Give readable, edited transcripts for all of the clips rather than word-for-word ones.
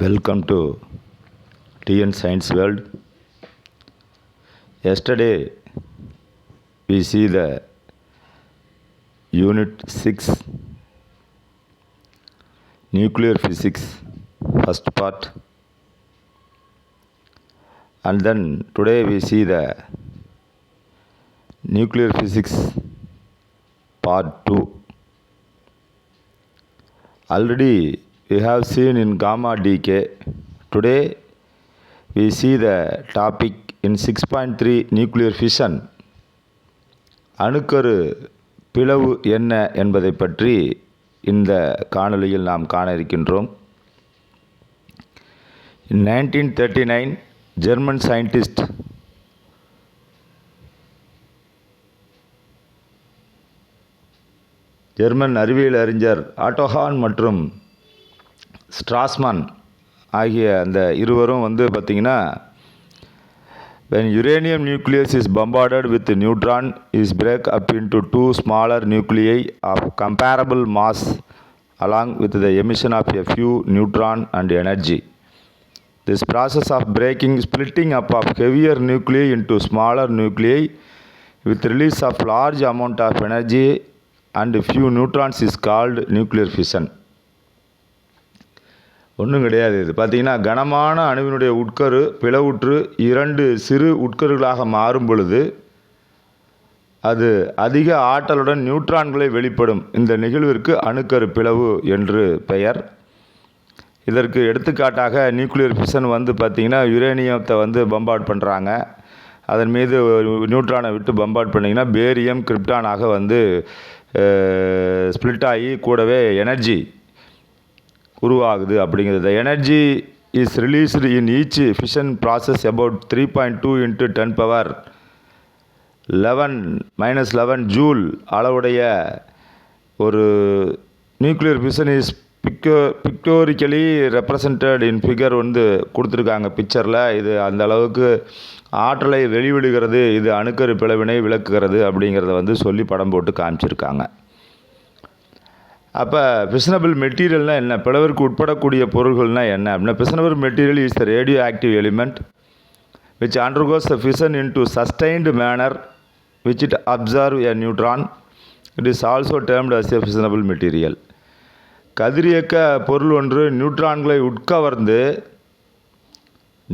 Welcome to TN Science World. Yesterday we see the Unit 6 Nuclear Physics first part, and then today we see the Nuclear Physics part 2. Already we have seen in gamma decay. Today we see the topic in 6.3 nuclear fission. அணுக்கரு பிளவு என்ன என்பதை பற்றி இந்த காணொளியில் நாம் காண இருக்கின்றோம். In 1939 German scientist ஜெர்மன் அறிவியல் அறிஞர் ஆட்டோஹான் மற்றும் ஸ்ட்ராஸ்மான் ஆகிய அந்த இருவரும் பார்த்திங்கன்னா, when uranium nucleus is bombarded with neutron is break up into two smaller nuclei of comparable mass along with the emission of a few neutron and energy. This process of splitting up of heavier nuclei into smaller nuclei with release of large amount of energy and few neutrons is called nuclear fission. ஒன்றும் கிடையாது. இது பார்த்திங்கன்னா, கனமான அணுவினுடைய உட்கரு பிளவுற்று இரண்டு சிறு உட்கருகளாக மாறும் பொழுது அது அதிக ஆற்றலுடன் நியூட்ரான்களை வெளிப்படும் இந்த நிகழ்விற்கு அணுக்கரு பிளவு என்று பெயர். இதற்கு எடுத்துக்காட்டாக நியூக்ளியர் ஃபிஷன் பார்த்திங்கன்னா, யுரேனியத்தை பம்பார்ட் பண்ணுறாங்க. அதன் மீது நியூட்ரானை விட்டு பம்பார்ட் பண்ணிங்கன்னா பேரியம் கிரிப்டானாக ஸ்ப்ளிட் ஆகி கூடவே எனர்ஜி உருவாகுது அப்படிங்கிறது. Energy is released in each fission process about 3.2 × 10⁻11 joule அளவுடைய ஒரு nuclear fission is pictorially represented in figure கொடுத்துருக்காங்க பிக்சரில். இது அந்த அளவுக்கு ஆற்றலை வெளிவிடுகிறது, இது அணுக்கரு பிளவினை விளக்குகிறது அப்படிங்கிறத சொல்லி படம் போட்டு காமிச்சிருக்காங்க. அப்போ ஃபிஷனபிள் மெட்டீரியல்னால் என்ன, பிளவிற்கு உட்படக்கூடிய பொருள்கள்னால் என்ன அப்படின்னா, fissionable material is the radio active element which undergoes the fission into sustained manner which it absorb a neutron. It is also termed as a fissionable material. கதிரியக்க பொருள் ஒன்று நியூட்ரான்களை உட்கவர்ந்து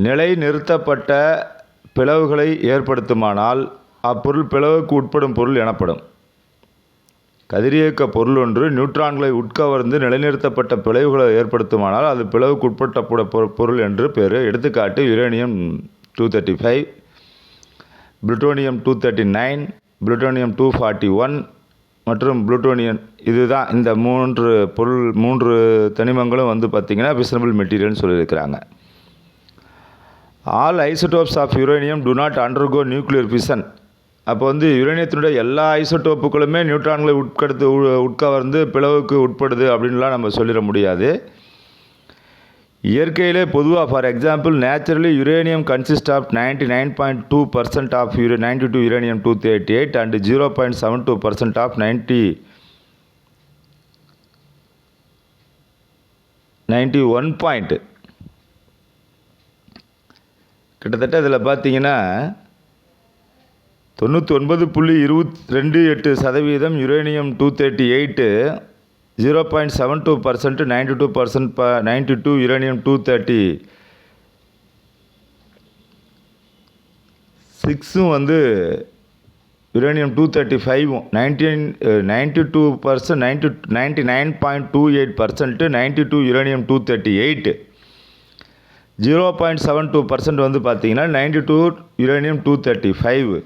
நிலை நிறுத்தப்பட்ட பிளவுகளை ஏற்படுத்துமானால் அப்பொருள் பிளவுக்கு உட்படும் பொருள் எனப்படும். கதிரியக்க பொருள் ஒன்று நியூட்ரான்களை உட்கவர்ந்து நிலைநிறுத்தப்பட்ட பிளவுகளை ஏற்படுத்துமானால் அது பிளவுக்கு உட்பட்ட பொருள் என்று பேர். எடுத்துக்காட்டு யுரேனியம் 235, புளுட்டோனியம் 239, புளுட்டோனியம் 241 மற்றும் புளுட்டோனியம். இதுதான் இந்த மூன்று தனிமங்களும் பார்த்திங்கன்னா ஃபிஷனபிள் மெட்டீரியல்னு சொல்லியிருக்கிறாங்க. All isotopes of uranium do not undergo nuclear fission. அப்போ யுரேனியத்தினுடைய எல்லா ஐசோடோப்புகளுமே நியூட்ரான்களை உட்கவர்ந்து பிளவுக்கு உட்படுது அப்படின்லாம் நம்ம சொல்லிட முடியாது. இயற்கையிலே பொதுவாக for example naturally uranium consist of 99.2% of 92 uranium 238 and 0.72% of 91. கிட்டத்தட்ட இதில் பார்த்தீங்கன்னா 99.28% யுரேனியம் 238, 0.72% 92 யுரேனியம் 236 யுரேனியம் 235 92% 99.28% 92 யுரேனியம் 238, 0.72% பார்த்தீங்கன்னா 92 யுரேனியம் 235.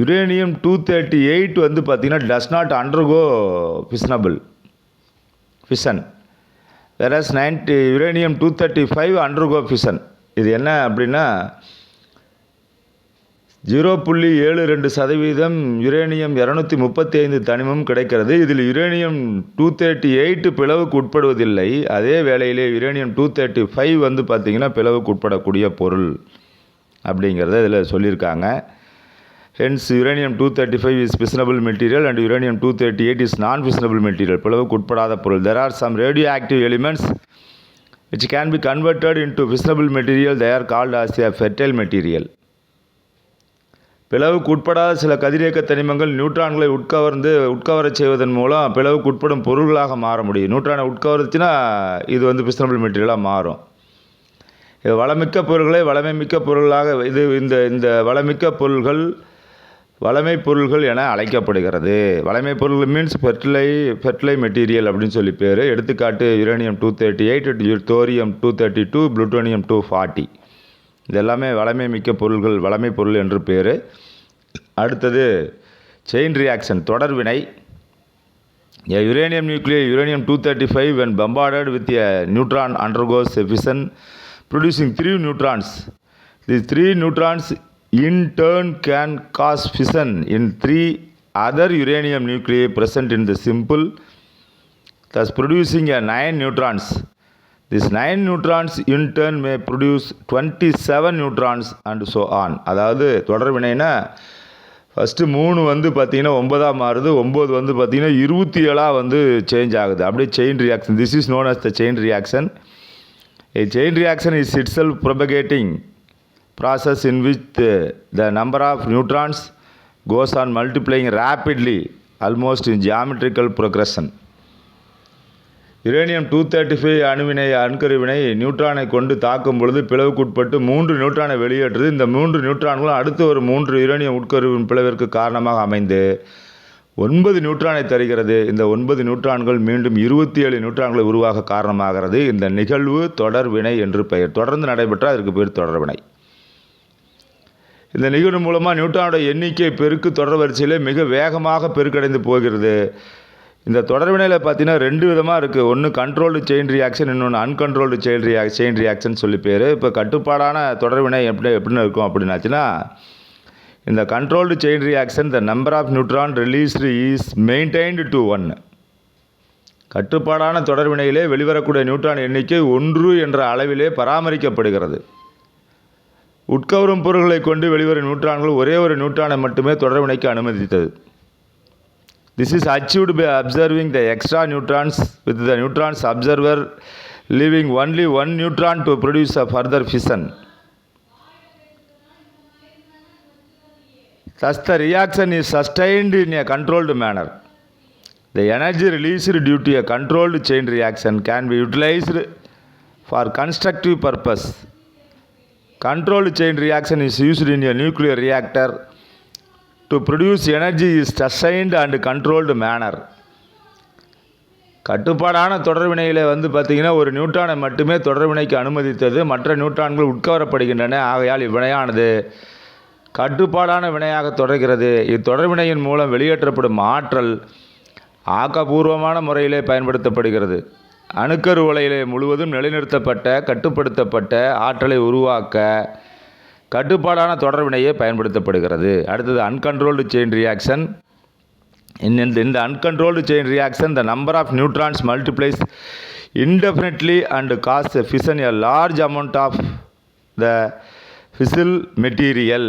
யுரேனியம் 238 பார்த்திங்கன்னா does not undergo fission whereas uranium 235 undergo fission. இது என்ன அப்படின்னா 0.72% யுரேனியம் 235 தனிமம் கிடைக்கிறது. இதில் யுரேனியம் 238 பிளவுக்கு உட்படுவதில்லை. அதே வேளையிலே யுரேனியம் 235 பார்த்திங்கன்னா பிளவுக்கு உட்படக்கூடிய பொருள் அப்படிங்கிறத இதில் சொல்லியிருக்காங்க. Hence, uranium-235 is fissionable material and uranium-238 is non-fissionable material. பிளவுக்கு உட்படாத பொருள். There are some radioactive elements which can be converted into fissionable material. They are called as a fertile material. பிளவுக்கு உட்படாத சில கதிரியக்க தனிமங்கள் நியூட்ரான்களை உட்கவரச் செய்வதன் மூலம் பிளவுக்கு உட்படும் பொருள்களாக மாற முடியும். நியூட்ரானை உட்கவரச்சுன்னா இது வந்து ஃபிஷனபிள் மெட்டீரியலாக மாறும். இது வளமிக்க பொருள்களை வளமைமிக்க பொருளாக இந்த வளமிக்க பொருள்கள் வளமை பொருள்கள் என அழைக்கப்படுகிறது. வளமை பொருள் மீன்ஸ் ஃபெர்டிலை மெட்டீரியல் அப்படின்னு சொல்லி பேர். எடுத்துக்காட்டு uranium-238, thorium-232, plutonium-240. இது எல்லாமே வளமை மிக்க பொருள்கள், வளமை பொருள் என்று பேர். அடுத்தது செயின் ரியாக்ஷன், தொடர்வினை. A uranium nuclei uranium-235 when bombarded with a neutron undergoes fission producing 3 neutrons. These 3 neutrons in turn can cause fission in 3 other uranium nuclei present in the simple, thus producing a 9 neutrons. These 9 neutrons in turn may produce 27 neutrons and so on. அதாவது தொடர்வினைனா first 3 வந்து பார்த்திங்கன்னா 9ஆக மாறுது, 9 வந்து பார்த்திங்கன்னா 27ஆக வந்து change ஆகுது. அப்படியே chain reaction. This is known as the chain reaction. A chain reaction is itself propagating process in which the number of neutrons goes on multiplying rapidly, almost in geometrical progression. uranium-235 அணுக்கருவினை நியூட்ரானை கொண்டு தாக்கும் பொழுது பிளவுக்குட்பட்டு 3 நியூட்ரானை வெளியேற்றுது. இந்த 3 நியூட்ரான்களும் அடுத்து ஒரு 3 uranium உட்கருவின் பிளவிற்கு காரணமாக அமைந்து 9 நியூட்ரானை தருகிறது. இந்த 9 நியூட்ரான்கள் மீண்டும் 27 நியூட்ரான்களை உருவாக காரணமாகிறது. இந்த நிகழ்வு தொடர்வினை என்று பெயர். தொடர்ந்து நடைபெற்றால் அதற்கு பேர் தொடர்வினை. இந்த நிகழ்வு மூலமாக நியூட்ரானோட எண்ணிக்கை பெருக்கு தொடர் வரிசையில் மிக வேகமாக பெருக்கடைந்து போகிறது. இந்த தொடர்வினையில் பார்த்தீங்கன்னா 2 விதமாக இருக்குது. ஒன்று கண்ட்ரோல்டு செயின் ரியாக்ஷன், இன்னொன்று அன்கண்ட்ரோல்டு செயின் ரியாக்ஷன் சொல்லி பேர். இப்போ கட்டுப்பாடான தொடர்வினை எப்படின்னு இருக்கும் அப்படின்னாச்சுன்னா, in the controlled chain reaction the number of neutron released is maintained to 1. கட்டுப்பாடான தொடர்வினையிலே வெளிவரக்கூடிய neutron எண்ணிக்கை 1 என்ற அளவிலே பராமரிக்கப்படுகிறது. உட்கவரும் பொருள்களை கொண்டு வெளிவரும் நியூட்ரான்கள் ஒரே ஒரு நியூட்ரானை மட்டுமே தொடர்வினைக்கு அனுமதித்தது. This is achieved by observing the extra neutrons with the neutrons observer leaving only one neutron to produce a further fission. Thus the reaction is sustained in a controlled manner. The energy released due to a controlled chain reaction can be utilized for constructive purpose. Controlled chain reaction is used in a nuclear reactor to produce energy is sustained and controlled manner. கட்டுப்பாடான தொடர்வினையில் வந்து பார்த்திங்கன்னா ஒரு நியூட்ரானை மட்டுமே தொடர்வினைக்கு அனுமதித்தது. மற்ற நியூட்ரான்கள் உட்கவரப்படுகின்றன. ஆகையால் இவ்வினையானது கட்டுப்பாடான வினையாக தொடர்கிறது. இத்தொடர்வினையின் மூலம் வெளியேற்றப்படும் ஆற்றல் ஆக்கப்பூர்வமான முறையிலே பயன்படுத்தப்படுகிறது. அணுக்கரு உலையிலே முழுவதும் நிலைநிறுத்தப்பட்ட கட்டுப்படுத்தப்பட்ட ஆற்றலை உருவாக்க கட்டுப்பாடான தொடர்வினையே பயன்படுத்தப்படுகிறது. அடுத்தது அன்கண்ட்ரோல்டு செயின் ரியாக்ஷன். இந்த uncontrolled chain reaction the number of neutrons multiplies indefinitely and cause a fission a large amount of the fissile material.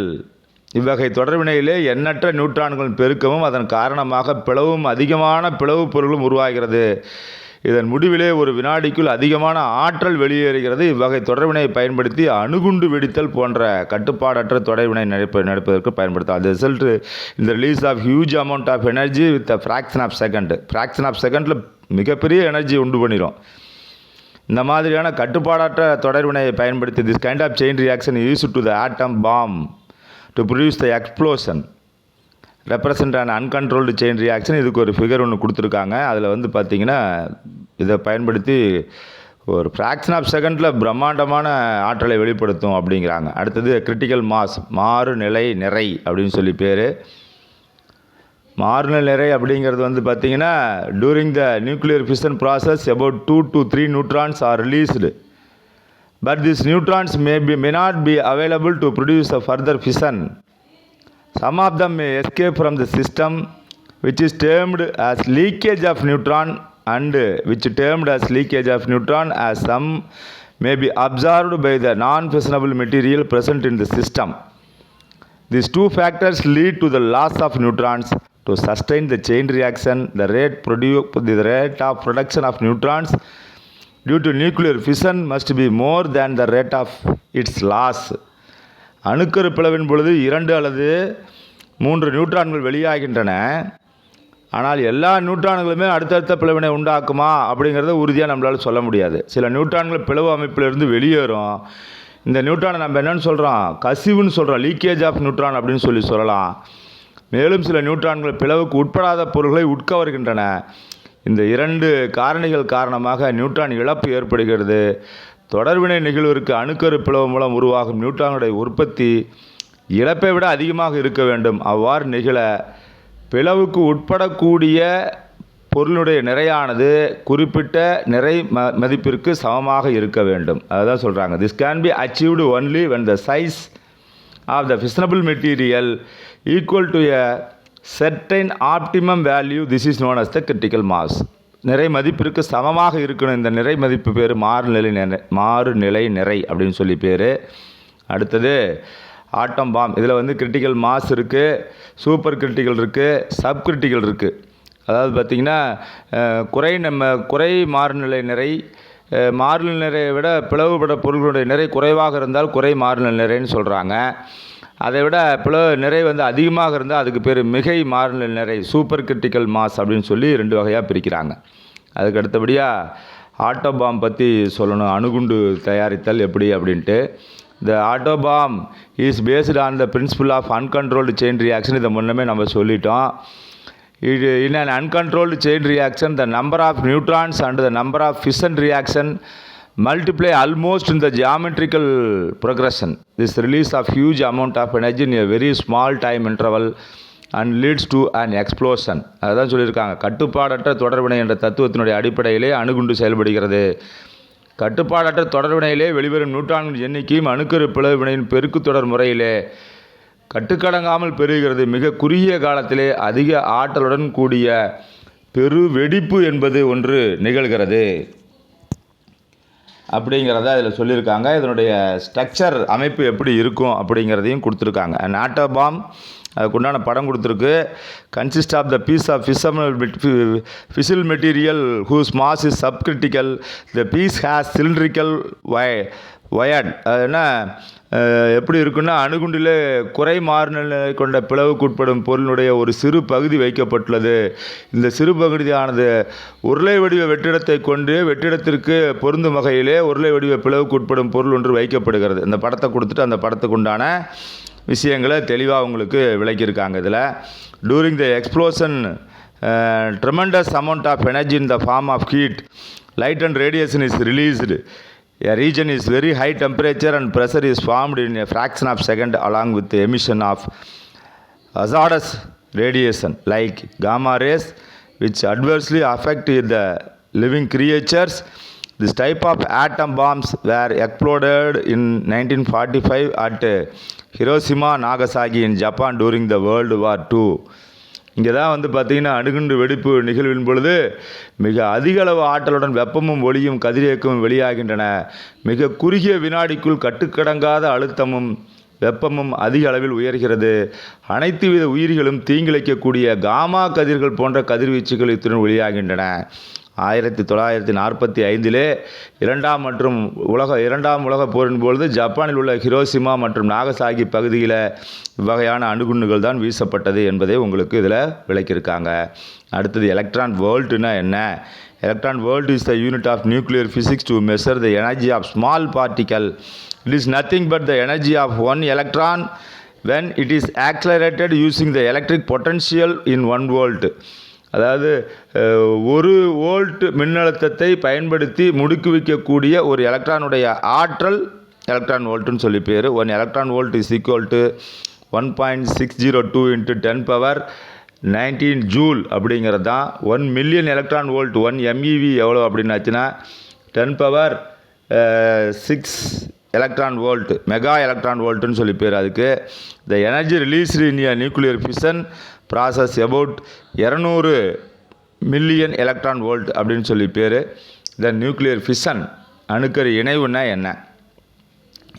இவ்வகை தொடர்வினையிலே எண்ணற்ற நியூட்ரான்களின் பெருக்கமும் அதன் காரணமாக அதிகமான பிளவு பொருளும் உருவாகிறது. இதன் முடிவிலே ஒரு வினாடிக்குள் அதிகமான ஆற்றல் வெளியேறுகிறது. இவ்வகை தொடர்வினையை பயன்படுத்தி அணுகுண்டு வெடித்தல் போன்ற கட்டுப்பாடற்ற தொடர்வினை நடப்பதற்கு பயன்படுத்தலாம். The result in the release of huge amount of energy with a fraction of செகண்டில் மிகப்பெரிய எனர்ஜி உண்டு பண்ணிடும். இந்த மாதிரியான கட்டுப்பாடற்ற தொடர்வினையை பயன்படுத்தி this kind of chain reaction is used to the atom bomb to produce the explosion. Represent and uncontrolled chain reaction. இதுக்கு ஒரு ஃபிகர் ஒன்று கொடுத்துருக்காங்க. அதில் வந்து பார்த்திங்கன்னா இதை பயன்படுத்தி ஒரு ஃப்ராக்ஷன் ஆஃப் செகண்டில் பிரம்மாண்டமான ஆற்றலை வெளிப்படுத்தும் அப்படிங்கிறாங்க. அடுத்தது கிரிட்டிக்கல் மாஸ், மாறுநிலை நிறை அப்படின்னு சொல்லி பேர். மாறுநிலை நிறை அப்படிங்கிறது வந்து பார்த்திங்கன்னா touring the nuclear fission process about 2 to 3 neutrons are released, but these neutrons may not be available to produce a further fission. Some of them may escape from the system, which is termed as leakage of neutron, and as some may be absorbed by the non-fissionable material present in the system. These two factors lead to the loss of neutrons. To sustain the chain reaction, the rate of production of neutrons due to nuclear fission must be more than the rate of its loss. அணுக்கரு பிளவின் பொழுது 2 அல்லது 3 நியூட்ரான்கள் வெளியாகின்றன. ஆனால் எல்லா நியூட்ரான்களுமே அடுத்தடுத்த பிளவினை உண்டாக்குமா அப்படிங்கிறத உறுதியாக நம்மளால் சொல்ல முடியாது. சில நியூட்ரான்கள் பிளவு அமைப்பிலிருந்து வெளியேறும். இந்த நியூட்ரானை நம்ம என்னென்னு சொல்கிறோம், கசிவுன்னு சொல்கிறோம், லீக்கேஜ் ஆஃப் நியூட்ரான் அப்படின்னு சொல்லலாம். மேலும் சில நியூட்ரான்கள் பிளவுக்கு உட்படாத பொருள்களை உட்கவர்கின்றன. இந்த 2 காரணிகள் காரணமாக நியூட்ரான் இழப்பு ஏற்படுகிறது. தொடர்வினை நிகழ்விற்கு அணுக்கரு பிளவு மூலம் உருவாகும் நியூட்ரானுடைய உற்பத்தி இழப்பை விட அதிகமாக இருக்க வேண்டும். அவ்வாறு நிகழ பிளவுக்கு உட்படக்கூடிய பொருளுடைய நிறையானது குறிப்பிட்ட நிறை மதிப்பிற்கு சமமாக இருக்க வேண்டும். அதுதான் சொல்கிறாங்க. This can be achieved only when the size of the fissionable material equal to a certain optimum value. This is known as the critical mass. நிறை மதிப்பிற்கு சமமாக இருக்கணும். இந்த நிறை மதிப்பு பேர் மாறுநிலை நிறை அப்படின்னு சொல்லி பேர். அடுத்தது ஆட்டம் பாம். இதில் கிரிட்டிக்கல் மாஸ் இருக்குது, சூப்பர் கிரிட்டிக்கல் இருக்குது, சப் கிரிட்டிக்கல் இருக்குது. அதாவது பார்த்திங்கன்னா குறை மாறுநிலை நிறை, மாறுநிலை நிறையை விட பிளவுபட பொருள்களுடைய நிறை குறைவாக இருந்தால் குறை மாறுநிலை நிறைன்னு சொல்கிறாங்க. அதை விட நிறை அதிகமாக இருந்தால் அதுக்கு பேர் மிகை மாறுநிலை நிறை, சூப்பர் கிரிட்டிக்கல் மாஸ் அப்படின்னு சொல்லி 2 வகையாக பிரிக்கிறாங்க. அதுக்கு அடுத்தபடியாக ஆட்டோபாம் பற்றி சொல்லணும். அணுகுண்டு தயாரித்தல் எப்படி அப்படின்ட்டு. The atom bomb is based on the principle of uncontrolled chain reaction. இதை முன்னமே நம்ம சொல்லிட்டோம். In an uncontrolled chain reaction, the number of neutrons and the number of fission reaction multiply almost in the geometrical progression. This release of huge amount of energy in a very small time interval and leads to an explosion. அதுதான் சொல்லியிருக்காங்க. கட்டுப்பாடற்ற தொடர்வினை என்ற தத்துவத்தினுடைய அடிப்படையிலே அணுகுண்டு செயல்படுகிறது. கட்டுப்பாடற்ற தொடர்வினையிலே வெளிவரும் நியூட்ரான்களின் எண்ணிக்கையும் அணுக்கரு பிளவினையின் பெருக்கு தொடர் முறையிலே கட்டுக்கடங்காமல் பெருகிறது. மிக குறுகிய காலத்திலே அதிக ஆற்றலுடன் கூடிய பெரு வெடிப்பு என்பது ஒன்று நிகழ்கிறது அப்படிங்கிறத இதில் சொல்லியிருக்காங்க. இதனுடைய ஸ்ட்ரக்சர் அமைப்பு எப்படி இருக்கும் அப்படிங்கிறதையும் கொடுத்துருக்காங்க. அண்ட் ஆட்டம் பாம் அதுக்குண்டான படம் கொடுத்துருக்கு. Consist of the piece of fissile material whose mass is subcritical. The piece has cylindrical wired. அது என்ன எப்படி இருக்குன்னா, அணுகுண்டில் குறை மாறுநிலை கொண்ட பிளவுக்கு உட்படும் பொருளினுடைய ஒரு சிறு பகுதி வைக்கப்பட்டுள்ளது. இந்த சிறு பகுதியானது உருளை வடிவ வெற்றிடத்தை கொண்டு வெற்றிடத்திற்கு பொருந்தும் வகையிலே உருளை வடிவ பிளவுக்கு உட்படும் பொருள் ஒன்று வைக்கப்படுகிறது. இந்த படத்தை கொடுத்துட்டு அந்த படத்துக்கு உண்டான விஷயங்களை தெளிவாக உங்களுக்கு விளக்கியிருக்காங்க. இதில் during the explosion tremendous amount of energy in the form of heat, light and radiation is released. A region is very high temperature and pressure is formed in a fraction of a second along with the emission of hazardous radiation like gamma rays which adversely affect the living creatures. This type of atom bombs were exploded in 1945 at Hiroshima, Nagasaki in Japan during the World War II. இங்கே தான் பார்த்திங்கன்னா அணுகுண்டு வெடிப்பு நிகழ்வின் பொழுது மிக அதிக அளவு ஆற்றலுடன் வெப்பமும் ஒளியும் கதிரியக்கமும் வெளியாகின்றன. மிக குறுகிய வினாடிக்குள் கட்டுக்கடங்காத அழுத்தமும் வெப்பமும் அதிக அளவில் உயர்கிறது. அனைத்து வித உயிரிகளும் தீங்கிழைக்கக்கூடிய காமா கதிர்கள் போன்ற கதிர்வீச்சுகள் இத்துடன் வெளியாகின்றன. 1945 இரண்டாம் உலக போரின் பொழுது ஜப்பானில் உள்ள ஹிரோஷிமா மற்றும் நாகசாகி பகுதியில் இவ்வகையான அணுகுண்டுகள் தான் வீசப்பட்டது என்பதை உங்களுக்கு இதில் விளக்கியிருக்காங்க. அடுத்தது எலக்ட்ரான் வோல்ட்னா என்ன? Electron volt is the unit of nuclear physics to measure the energy of small particle. It is nothing but the energy of one electron when it is accelerated using the electric potential in 1 volt. அதாவது 1 volt மின்னழுத்தத்தை பயன்படுத்தி முடுக்கி ஒரு எலக்ட்ரானுடைய ஆற்றல் electron வோல்ட்டுன்னு சொல்லி பேர். 1 electron volt is equal to 1.602 × 10⁻19 joule அப்படிங்கிறது தான். 1 மில்லியன் எலக்ட்ரான் வோல்ட் 1 MeV எவ்வளோ அப்படின்னாச்சுன்னா 10⁻6 எலக்ட்ரான் வோல்ட், மெகா எலக்ட்ரான் வோல்ட்டுன்னு சொல்லி பேர் அதுக்கு. The energy released in a nuclear fission process about 200 million electron volt அப்படின்னு சொல்லி பேர். த நியூக்ளியர் ஃபிஷன் அணுக்கரு இணைவுன்னா என்ன?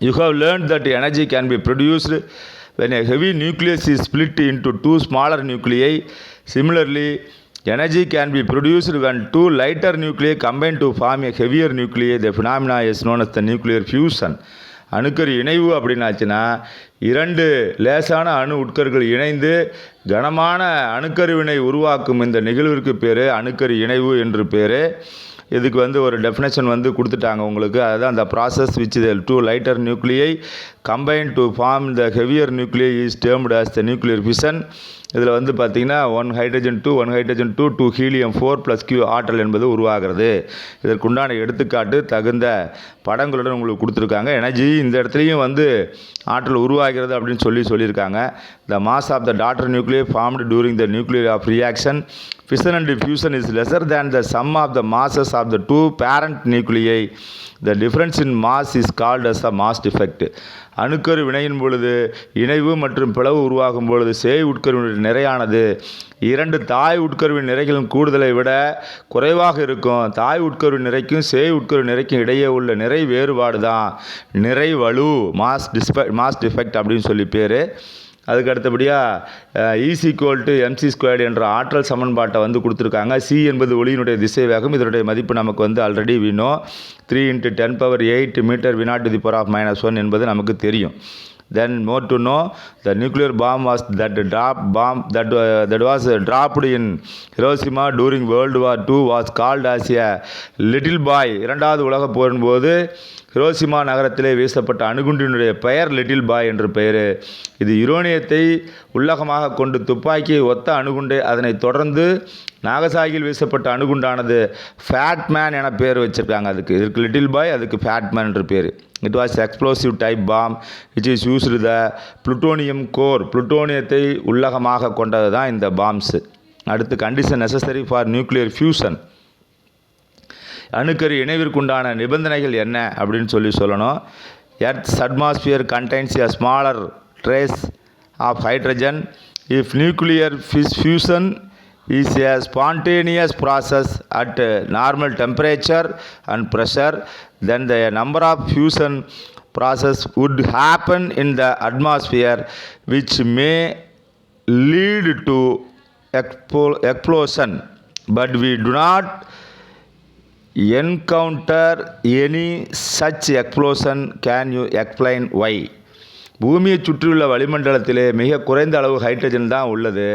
You have learnt that energy can be produced when a heavy nucleus is split into two smaller nuclei. Similarly, energy can be produced when two lighter nuclei combine to form a heavier nuclei. The phenomena is known as the nuclear fusion. அணுக்கரு இணைவு அப்படின்னாச்சுன்னா இரண்டு லேசான அணு உட்கருகள் இணைந்து கனமான அணுக்கருவினை உருவாக்கும் இந்த நிகழ்விற்கு பேர் அணுக்கரு இணைவு என்று பேர். இதுக்கு ஒரு டெஃபினேஷன் கொடுத்துட்டாங்க உங்களுக்கு. அதுதான் அந்த process which the two lighter nuclei combine to form the heavier nuclei is termed as the nuclear fission. இதில் பார்த்தீங்கன்னா 1 ஹைட்ரஜன் 2 ஹீலியம் 4 + Q ஆற்றல் என்பது உருவாகிறது. இதற்குண்டான எடுத்துக்காட்டு தகுந்த படங்களுடன் உங்களுக்கு கொடுத்துருக்காங்க. எனர்ஜி இந்த இடத்துலையும் ஆற்றல் உருவாகிறது அப்படின்னு சொல்லியிருக்காங்க. The mass of the daughter nuclei formed during the nuclear of reaction fission and fusion is lesser than the sum of the masses of the two parent nuclei. The difference in mass is called as the mass defect. அணுக்கரு வினையின் பொழுது இணைவு மற்றும் பிளவு உருவாகும் பொழுது சேய் உட்கருவின் நிறையானது இரண்டு தாய் உட்கருவின் நிறைகளின் கூடுதலை விட குறைவாக இருக்கும். தாய் உட்கருவின் நிறைக்கும் சேய் உட்கருவின் நிறைக்கும் இடையே உள்ள நிறை வேறுபாடு தான் நிறை வலு, மாஸ் டிஃபெக்ட் அப்படின்னு சொல்லி பேர். அதுக்கு அடுத்தபடியாக E=mc² என்ற ஆற்றல் சமன்பாட்டை கொடுத்துருக்காங்க. சி என்பது ஒளியினுடைய திசை வேகம். இதனுடைய மதிப்பு நமக்கு ஆல்ரெடி வினோ 3 × 10⁸ மீட்டர் வினாட் டு தி பவர் ஆஃப் -1 என்பது நமக்கு தெரியும். Then more to know, the nuclear bomb was that was dropped in Hiroshima during World War II was called as a little boy. இரண்டாவது உலகப் போரின் போது ஹிரோஷிமா நகரத்திலே வீசப்பட்ட அணுகுண்டினுடைய பெயர் லிட்டில் பாய் என்று பெயர். இது யுரேனியத்தை உள்ளகமாக கொண்டு துப்பாக்கியை ஒத்த அணுகுண்டு, அதனைத் தொடர்ந்து நாகசாகியில் வீசப்பட்ட அணுகுண்டானது ஃபேட் மேன் என பேர் வச்சுருக்காங்க. இதற்கு லிட்டில் பாய், அதுக்கு ஃபேட் மேன் என்று பேர். It was explosive type bomb which is used the plutonium core. புளுட்டோனியத்தை உள்ளகமாக கொண்டது தான் இந்த பாம்ஸு. அடுத்து condition necessary for nuclear fusion. அணுக்கரு இணைவிற்குண்டான நிபந்தனைகள் என்ன அப்படின்னு சொல்லணும். Earth's atmosphere contains a smaller trace of hydrogen. If nuclear fusion is a spontaneous process at normal temperature and pressure, then the number of fusion process would happen in the atmosphere which may lead to explosion, but we do not encounter any such explosion. Can you explain why? பூமியை சுற்றியுள்ள வளிமண்டலத்திலே மிக குறைந்த அளவு hydrogen தான் உள்ளது.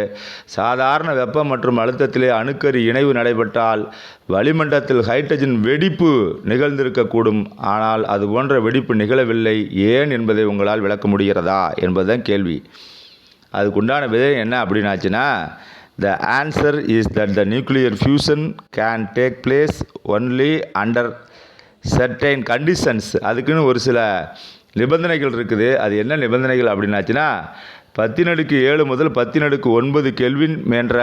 சாதாரண வெப்பம் மற்றும் அழுத்தத்திலே அணுக்கரு இணைவு நடைபெற்றால் வளிமண்டலத்தில் ஹைட்ரஜன் வெடிப்பு நிகழ்ந்திருக்கக்கூடும். ஆனால் அது போன்ற வெடிப்பு நிகழவில்லை. ஏன் என்பதை உங்களால் விளக்க முடிகிறதா என்பதுதான் கேள்வி. அதுக்குண்டான விதை என்ன அப்படின்னாச்சுன்னா, the answer is that the nuclear fusion can take place only under certain conditions. அதுக்குன்னு ஒரு சில நிபந்தனைகள் இருக்குது. அது என்ன நிபந்தனைகள் அப்படின்னாச்சுன்னா, 10⁻7 முதல் 10⁻9 கெல்வின் என்ற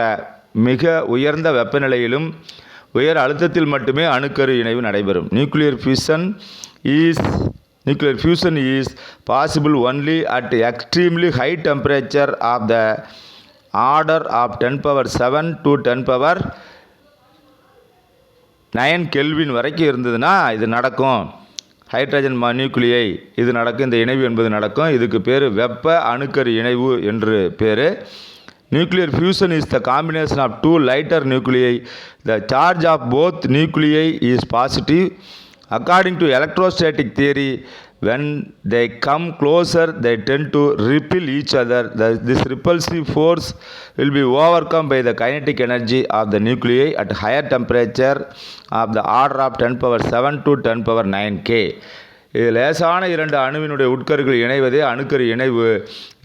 மிக உயர்ந்த வெப்பநிலையிலும் உயர் அழுத்தத்தில் மட்டுமே அணுக்கரு இணைவு நடைபெறும். Nuclear fusion is possible only at extremely high temperature of the order of 10⁻7 to 10⁻9 kelvin வரைக்கும் இருந்ததுன்னா இது நடக்கும். ஹைட்ரஜன் நியூக்ளியை இது நடக்கும், இந்த இணைவு என்பது நடக்கும். இதுக்கு பேர் வெப்ப அணுக்கரு இணைவு என்று பேர். Nuclear fusion is the combination of two lighter nuclei. The charge of both nuclei is positive. According to electrostatic theory, when they come closer they tend to repel each other. This repulsive force will be overcome by the kinetic energy of the nuclei at higher temperature of the order of 10⁻7 to 10⁻9 K. இது லேசான இரண்டு அணுவினுடைய உட்கருகள் இணைவதே அணுக்கரு இணைவு.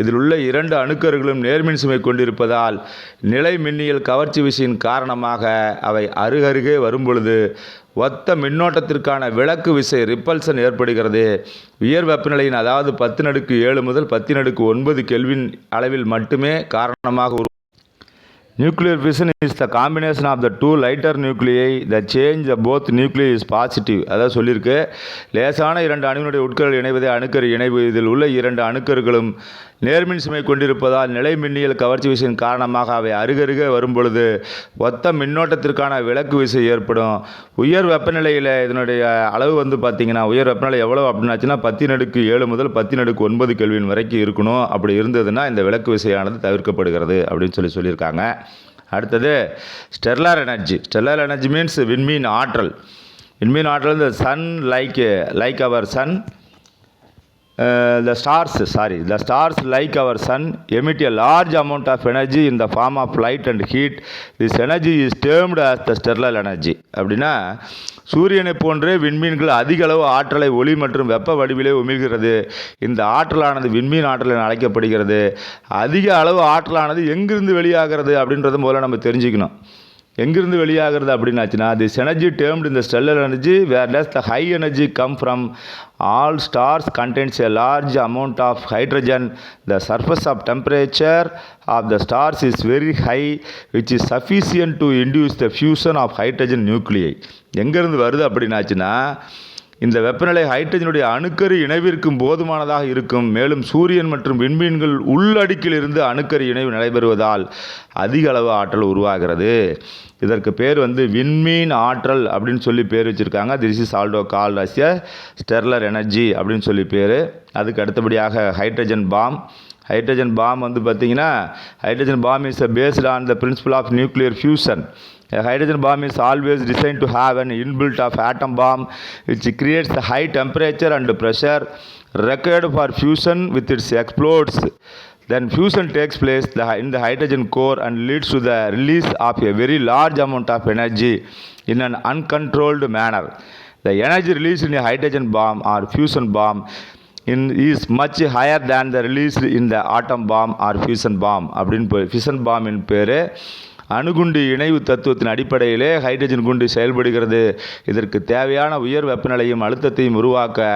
இதில் உள்ள இரண்டு அணுக்கருகளும் நேர்மின் சுமை கொண்டிருப்பதால் நிலை மின்னியல் கவர்ச்சி விசையின் காரணமாக அவை அருகருகே வரும்பொழுது ஒத்த மின்னோட்டத்திற்கான விலக்கு விசை ரிப்பல்சன் ஏற்படுகிறது. உயர் வெப்பநிலையின் அதாவது 10⁻7 முதல் 10⁻9 கெல்வின் அளவில் மட்டுமே காரணமாக Nuclear fission is the combination of the two lighter nuclei. The change of both nuclei is positive. அதாவது சொல்லியிருக்கு, லேசான இரண்டு அணுவினுடைய உட்கருகள் இணைவதே அணுக்கரு இணைவு. இதில் உள்ள இரண்டு அணுக்கருகளும் நேர்மின் சுமை கொண்டிருப்பதால் நிலை மின்னியல் கவர்ச்சி விசையின் காரணமாக அவை அருகருக வரும்பொழுது ஒத்த மின்னோட்டத்திற்கான விலக்கு விசை ஏற்படும். உயர் வெப்பநிலையில் இதனுடைய அளவு வந்து பார்த்திங்கன்னா, உயர் வெப்பநிலை எவ்வளோ அப்படின்னாச்சுன்னா 10⁻7 முதல் 10⁻9 கெல்வின் வரைக்கும் இருக்கணும். அப்படி இருந்ததுன்னா இந்த விலக்கு விசையானது தவிர்க்கப்படுகிறது அப்படின்னு சொல்லியிருக்காங்க. அடுத்தது stellar energy. Stellar energy means விண்மீன் ஆற்றல். விண்மீன் ஆற்றல் இந்த sun like our sun the stars like our sun emit a large amount of energy in the form of light and heat. This energy is termed as the stellar energy. அப்படின்னா சூரியனை போன்றே விண்மீன்கள் அதிக அளவு ஆற்றலை ஒளி மற்றும் வெப்ப வடிவிலே உமிழ்கிறது. இந்த ஆற்றலானது விண்மீன் ஆற்றல் என அழைக்கப்படுகிறது. அதிக அளவு ஆற்றலானது எங்கிருந்து வெளியாகிறது அப்படின்றத முதல்ல நம்ம தெரிஞ்சுக்கணும். எங்கிருந்து வெளியாகிறது அப்படின்னாச்சுன்னா, திஸ் எனர்ஜி டேர்ம்டு இந்த stellar energy where less the high energy come from all stars contents a large amount of hydrogen. The surface of temperature of the stars is very high which is sufficient to induce the fusion of hydrogen nuclei. எங்கேருந்து வருது அப்படின்னாச்சுன்னா, இந்த வெப்பநிலை ஹைட்ரஜனுடைய அணுக்கரு இணைவிற்கும் போதுமானதாக இருக்கும். மேலும் சூரியன் மற்றும் விண்மீன்கள் உள்ளடுக்கில் இருந்து அணுக்கரு இணைவு நடைபெறுவதால் அதிக அளவு ஆற்றல் உருவாகிறது. இதற்கு பேர் வந்து விண்மீன் ஆற்றல் அப்படின்னு சொல்லி பேர் வச்சுருக்காங்க. This is also called as a stellar energy அப்படின்னு சொல்லி பேர். அதுக்கு அடுத்தபடியாக ஹைட்ரஜன் பாம். ஹைட்ரஜன் பாம் வந்து பார்த்திங்கன்னா, hydrogen bomb is based on the principle of nuclear fusion. A hydrogen bomb is always designed to have an inbuilt of atom bomb which creates the high temperature and pressure required for fusion with its explodes. Then fusion takes place in the hydrogen core and leads to the release of a very large amount of energy in an uncontrolled manner. The energy released in a hydrogen bomb or fusion bomb is much higher than the released in the atom bomb or fusion bomb. அப்படின்னு fusion பாம்பின் பேர். அணுகுண்டு இணைவு தத்துவத்தின் அடிப்படையிலே hydrogen குண்டு செயல்படுகிறது. இதற்கு தேவையான உயர் வெப்பநிலையும் அழுத்தத்தையும் உருவாக்க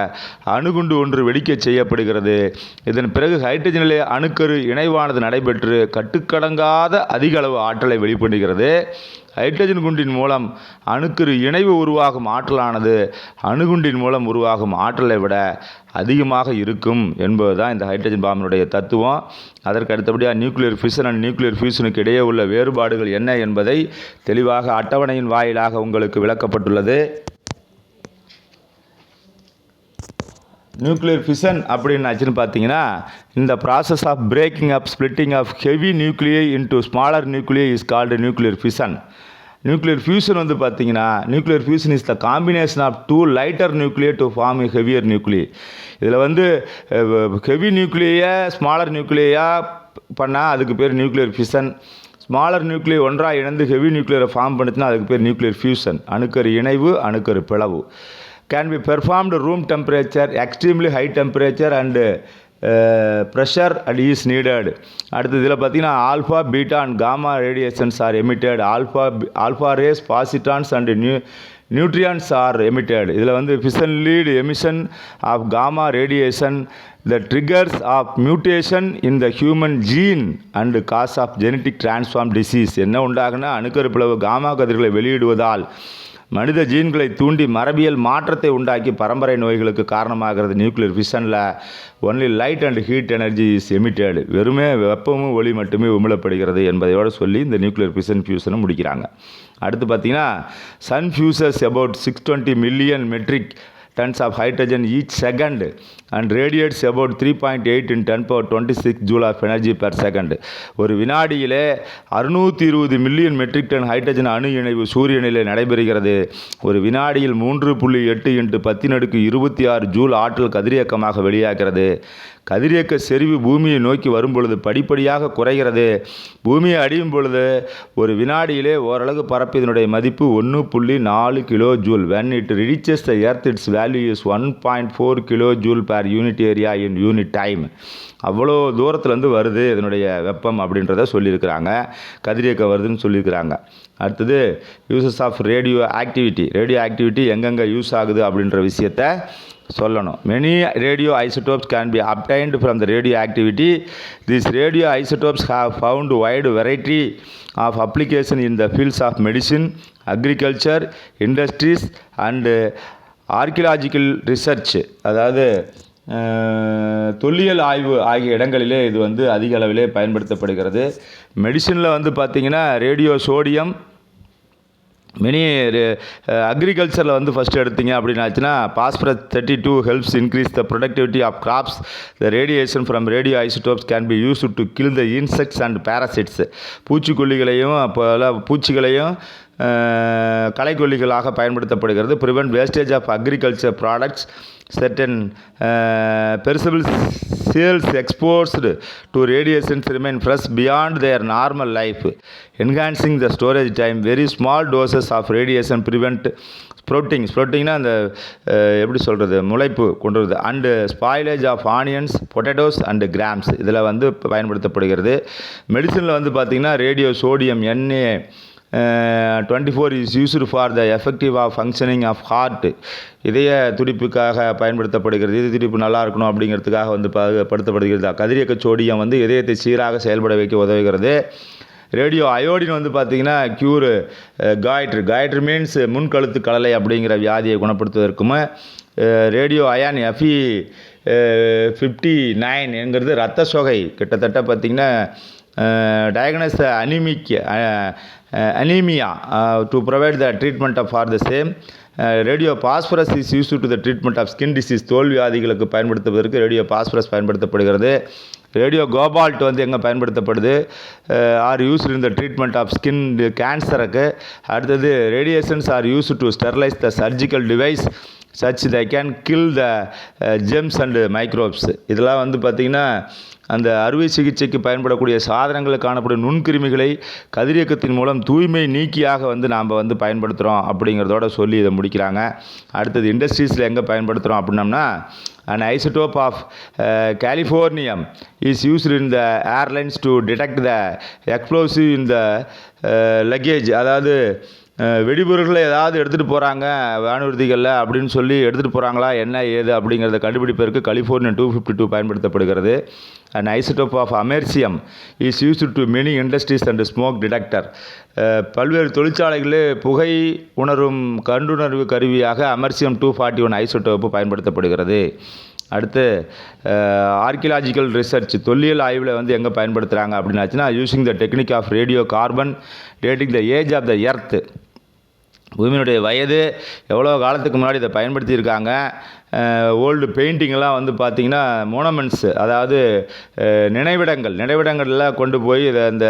அணுகுண்டு ஒன்று வெடிக்கச் செய்யப்படுகிறது. இதன் பிறகு ஹைட்ரஜனிலே அணுக்கரு இணைவானது நடைபெற்று கட்டுக்கடங்காத அதிக அளவு ஆற்றலை வெளிப்படுகிறது. ஹைட்ரஜன் குண்டின் மூலம் அணுக்கரு இணைவு உருவாகும் ஆற்றலானது அணுகுண்டின் மூலம் உருவாகும் ஆற்றலை விட அதிகமாக இருக்கும் என்பது தான் இந்த ஹைட்ரஜன் பாம்பினுடைய தத்துவம். அதற்கு அடுத்தபடியாக நியூக்ளியர் ஃபிஷன் அண்ட் நியூக்ளியர் ஃபியூஷனுக்கு இடையே உள்ள வேறுபாடுகள் என்ன என்பதை தெளிவாக அட்டவணையின் வாயிலாக உங்களுக்கு விளக்கப்பட்டுள்ளது. நியூக்ளியர் ஃபிஷன் அப்படின்னாச்சுன்னு பார்த்தீங்கன்னா, இந்த process of breaking up splitting of heavy nuclei into smaller nuclei is called nuclear fission. Nuclear fusion வந்து பார்த்தீங்கன்னா, nuclear fusion is the combination of two lighter nuclei to form heavier nuclei. இதில் வந்து heavy நியூக்ளியை smaller நியூக்ளியாக பண்ணால் அதுக்கு பேர் nuclear fission. Smaller நியூக்ளியை ஒன்றாக இணைந்து heavy நியூக்ளியரை form பண்ணுச்சுன்னா அதுக்கு பேர் நியூக்ளியர் ஃபியூஷன். அணுக்கரு இணைவு, அணுக்கரு பிளவு. Can be performed room temperature, extremely high temperature and pressure and is needed. அடுத்து இதில் பார்த்தீங்கன்னா alpha, beta and gamma radiations are emitted. Alpha rays, positrons and neutrons are emitted. இதில் வந்து fission lead emission of gamma radiation the triggers of mutation in the human gene and cause of genetic transform disease. என்ன உண்டாகுன்னா, அணுக்கரு பிளவு gamma கதிர்களை வெளியிடுவதால் மனித ஜீன்களை தூண்டி மரபியல் மாற்றத்தை உண்டாக்கி பரம்பரை நோய்களுக்கு காரணமாகிறது. நியூக்ளியர் ஃபிஷனில் only light and heat energy is emitted. வெறுமே வெப்பமும் ஒளி மட்டுமே உமிழப்படுகிறது என்பதையோடு சொல்லி இந்த நியூக்ளியர் ஃபிஷன் ஃபியூஷனை முடிக்கிறாங்க. அடுத்து பார்த்தீங்கன்னா, Sun fuses about 620 million metric tons of hydrogen each second and radiates about 3.8 in 10^26 joule of energy per second. ஒரு வினாடியிலே 620 மில்லியன் மெட்ரிக் டன் ஹைட்ரஜன் அணு இணைவு சூரியனிலே நடைபெறுகிறது. ஒரு வினாடியில் 3.8 × 10^26 ஜூல் ஆற்றல் கதிரியக்கமாக வெளியாகிறது. கதிரியக்க செறிவு பூமியை நோக்கி வரும்பொழுது படிப்படியாக குறைகிறது. பூமியை அடியும் பொழுது ஒரு வினாடியிலே ஓரளவு பரப்பியதனுடைய மதிப்பு 1.4 kilo joule. when it reaches the earth its value is 1.4 kilojoule per unit area in unit time. அவ்வளோ தூரத்துலேருந்து வருது இதனுடைய வெப்பம் அப்படின்றத சொல்லியிருக்கிறாங்க. கதிரியக்கம் வருதுன்னு சொல்லியிருக்கிறாங்க. அடுத்தது யூசஸ் ஆஃப் ரேடியோ ஆக்டிவிட்டி எங்கெங்கே யூஸ் ஆகுது அப்படின்ற விஷயத்த சொல்லணும். Many radio isotopes can be obtained from the radioactivity. This radioisotopes have found wide variety of application in the fields of medicine, agriculture, industries and archaeological research. அதாவது தொல்லியல் ஆய்வு ஆகிய இடங்களிலே இது வந்து அதிக அளவிலே பயன்படுத்தப்படுகிறது. மெடிசனில் வந்து பார்த்திங்கன்னா ரேடியோ சோடியம், மெனி அக்ரிகல்ச்சரில் வந்து ஃபஸ்ட்டு எடுத்திங்க அப்படின்னாச்சுன்னா phosphorus 32 helps increase the productivity of crops. The radiation from radio isotopes can be use to kill the insects and parasites. பூச்சிக்கொல்லிகளையும் பூச்சிகளையும் களைக்கொல்லிகளாக பயன்படுத்தப்படுகிறது. Prevent wastage of agriculture products. certain perishable cells exposed to radiations remain fresh beyond their normal life, enhancing the storage time. Very small doses of radiation prevent ஸ்ப்ரௌட்டிங்னா அந்த எப்படி சொல்கிறது, முளைப்பு கொண்டு வருது. And spoilage of onions, potatoes and grams இதில் வந்து பயன்படுத்தப்படுகிறது. மெடிசனில் வந்து பார்த்திங்கன்னா radio sodium Na-24 is used for the effective of functioning of heart. இதய துடிப்புக்காக பயன்படுத்தப்படுகிறது. இதய துடிப்பு நல்லா இருக்கணும் அப்படிங்கிறதுக்காக வந்து படுத்தப்படுகிறது. கதிரியக்க சோடியம் வந்து இதயத்தை சீராக செயல்பட வைக்க உதவுகிறது. ரேடியோ அயோடின் வந்து பார்த்திங்கன்னா க்யூர் காய்ட்ரு மீன்ஸ் முன்கழுத்து கடலை அப்படிங்கிற வியாதியை குணப்படுத்துவதற்கும், ரேடியோ அயான் Fe59 ரத்த சோகை கிட்டத்தட்ட பார்த்திங்கன்னா diagnose the anemia to provide the treatment for the same. Radio phosphorus is used to the treatment of skin disease. தோல் வியாதிகளுக்கு பயன்படுத்துவதற்கு ரேடியோ பாஸ்பரஸ் பயன்படுத்தப்படுகிறது. ரேடியோ கோபால்ட் வந்து எங்கே பயன்படுத்தப்படுது, are used in the treatment of skin கேன்சருக்கு. அடுத்தது radiations are used to sterilise the surgical device such they can kill the germs and microbes. இதெல்லாம் வந்து பார்த்திங்கன்னா அந்த அறுவை சிகிச்சைக்கு பயன்படக்கூடிய சாதனங்களில் காணப்படும் நுண்கிருமிகளை கதிரியக்கத்தின் மூலம் தூய்மை நீக்கியாக வந்து நாம் வந்து பயன்படுத்துகிறோம் அப்படிங்கிறதோட சொல்லி இதை முடிக்கிறாங்க. அடுத்தது இண்டஸ்ட்ரீஸில் எங்கே பயன்படுத்துகிறோம் அப்படின்னம்னா, an isotope of californium is used in the airlines to detect the explosive in the luggage. அதாவது வெடிபொருட்களை ஏதாவது எடுத்துகிட்டு போகிறாங்க வானூர்திகளில் அப்படின்னு சொல்லி எடுத்துகிட்டு போகிறாங்களா என்ன ஏது அப்படிங்கிறத கண்டுபிடிப்பதற்கு கலிஃபோர்னியா 252 பயன்படுத்தப்படுகிறது. And isotope of americium is used to many industries and smoke detector. பல்வேறு தொழிற்சாலைகளில் புகை உணரும் கண்டுணர்வு கருவியாக அமெர்சியம் 241 ஐசோடோப்பு பயன்படுத்தப்படுகிறது. அடுத்து ஆர்கியலாஜிக்கல் ரிசர்ச், தொல்லியல் ஆய்வில் வந்து எங்கே பயன்படுத்துகிறாங்க அப்படின்னாச்சுன்னா, using the technique of radio carbon dating the age of the earth. பூமியினுடைய வயது எவ்வளோ காலத்துக்கு முன்னாடி இதை பயன்படுத்தியிருக்காங்க. ஓல்டு பெயிண்டிங்கெல்லாம் வந்து பார்த்திங்கன்னா மோனமெண்ட்ஸு, அதாவது நினைவிடங்களில் கொண்டு போய் இதை இந்த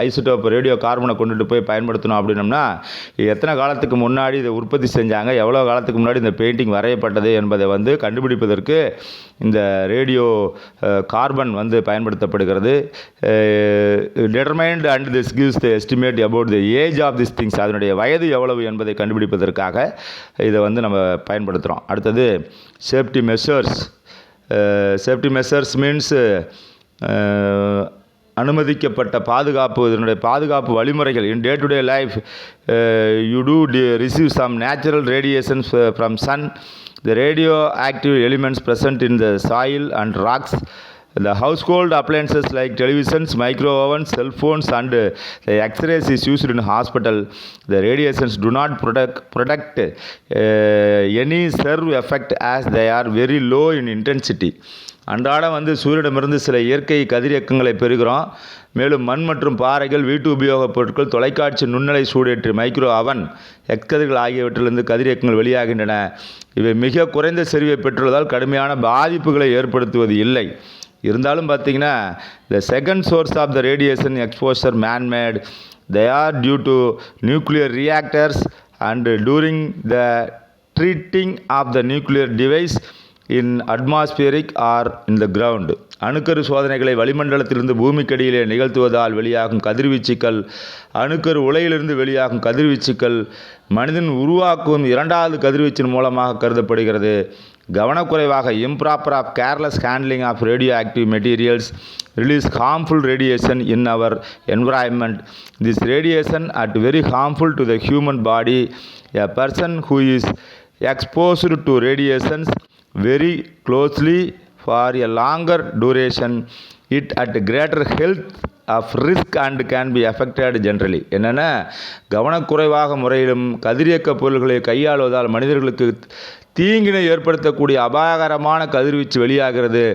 ஐசோடோப் ரேடியோ கார்பனை கொண்டுட்டு போய் பயன்படுத்தணும் அப்படின்னம்னா எத்தனை காலத்துக்கு முன்னாடி இதை உற்பத்தி செஞ்சாங்க, எவ்வளோ காலத்துக்கு முன்னாடி இந்த பெயிண்டிங் வரையப்பட்டது என்பதை வந்து கண்டுபிடிப்பதற்கு இந்த ரேடியோ கார்பன் வந்து பயன்படுத்தப்படுகிறது. Determined and this gives the estimate about the age of this things. அதனுடைய வயது எவ்வளவு என்பதை கண்டுபிடிப்பதற்காக இதை வந்து நம்ம பயன்படுத்துகிறோம். அடுத்தது சேஃப்டி மெஷர்ஸ் மீன்ஸ் அனுமதிக்கப்பட்ட பாதுகாப்பு. இதனுடைய பாதுகாப்பு வழிமுறைகள். In day to day life you too receive some natural radiations from sun, the radio active elements present in the soil and rocks. The household appliances like televisions, micro ovens, cell phones and the X-rays is used in hospital. The radiations do not product any serve effect as they are very low in intensity. அன்றாடம் வந்து சூரியனிடமிருந்து சில இயற்கை கதிரியக்கங்களை பெறுகிறோம். மேலும் மண் மற்றும் பாறைகள், வீட்டு உபயோகப் பொருட்கள், தொலைக்காட்சி, நுண்ணலை சூடேற்று, மைக்ரோ அவன், எக்ஸ்கதிர்கள் ஆகியவற்றிலிருந்து கதிரியக்கங்கள் வெளியாகின்றன. இவை மிக குறைந்த செறிவை பெற்றுள்ளதால் கடுமையான பாதிப்புகளை ஏற்படுத்துவது இல்லை. இருந்தாலும் பார்த்திங்கன்னா the second source of the radiation exposure man-made. They are due to nuclear reactors and during the treating of the nuclear device in atmospheric or in the ground. அணுக்கரு சோதனைகளை வளிமண்டலத்திலிருந்து பூமிக்கடியிலே நிகழ்த்துவதால் வெளியாகும் கதிர்வீச்சுக்கள், அணுக்கரு உலையிலிருந்து வெளியாகும் கதிர்வீச்சுக்கள் மனிதன் உருவாக்கும் இரண்டாவது கதிர்வீச்சின் மூலமாக கருதப்படுகிறது. கவனக்குறைவாக improper of careless handling of radio active materials release harmful radiation in our environment. This radiation at very harmful to the human body. A person who is exposed to radiations very closely for a longer duration, it at greater health of risk and can be affected generally. என்னென்ன கவனக்குறைவாக முறையிலும் கதிரியக்க பொருள்களை கையாளுவதால் மனிதர்களுக்கு தீங்கினை ஏற்படுத்தக்கூடிய அபாயகரமான கதிர்வீச்சு வெளியாகிறது.